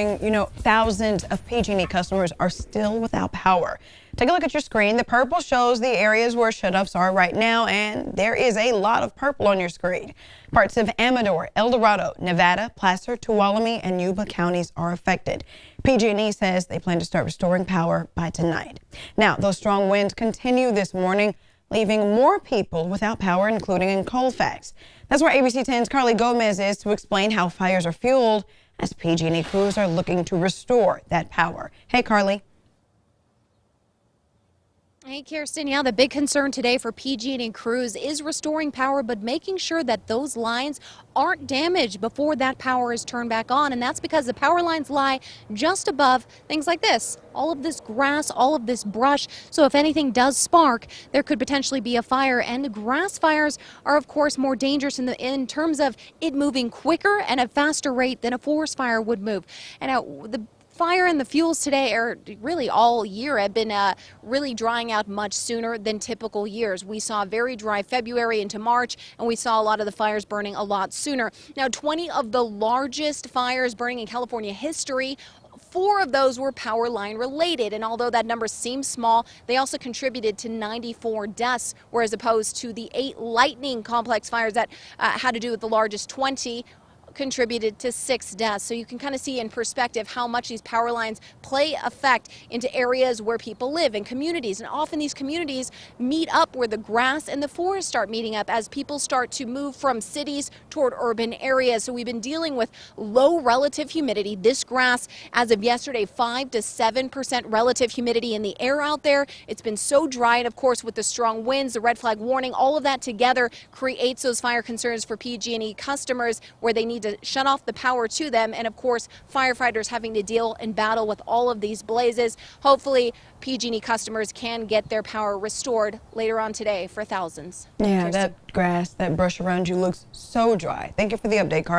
You know, thousands of PG&E customers are still without power. Take a look at your screen. The purple shows the areas where shutoffs are right now, and there is a lot of purple on your screen. Parts of Amador, El Dorado, Nevada, Placer, Tuolumne, and Yuba counties are affected. PG&E says they plan to start restoring power by tonight. Now, those strong winds continue this morning, leaving more people without power, including in Colfax. That's where ABC 10's Carly Gomez is to explain how fires are fueled as PG&E crews are looking to restore that power. Hey, Carly. Hey, Kirsten. Yeah, the big concern today for PG&E crews is restoring power, but making sure that those lines aren't damaged before that power is turned back on. And that's because the power lines lie just above things like this, all of this grass, all of this brush. So if anything does spark, there could potentially be a fire. And grass fires are, of course, more dangerous in terms of it moving quicker and at a faster rate than a forest fire would move. And the fire and the fuels today, or really all year, have been really drying out much sooner than typical years. We saw a very dry February into March, and we saw a lot of the fires burning a lot sooner. Now, 20 of the largest fires burning in California history, 4 of those were power line related, and although that number seems small, they also contributed to 94 deaths, whereas opposed to the 8 lightning complex fires that had to do with the largest 20 contributed to 6 deaths. So you can kind of see in perspective how much these power lines play effect into areas where people live in communities. And often these communities meet up where the grass and the forest start meeting up as people start to move from cities toward urban areas. So we've been dealing with low relative humidity. This grass, as of yesterday, 5 to 7% relative humidity in the air out there. It's been so dry, and of course with the strong winds, the red flag warning, all of that together creates those fire concerns for PG&E customers, where they need to shut off the power to them, and of course firefighters having to deal and battle with all of these blazes. Hopefully PG&E customers can get their power restored later on today for thousands. Yeah, Kirsten. That grass, that brush around you looks so dry. Thank you for the update, Carl.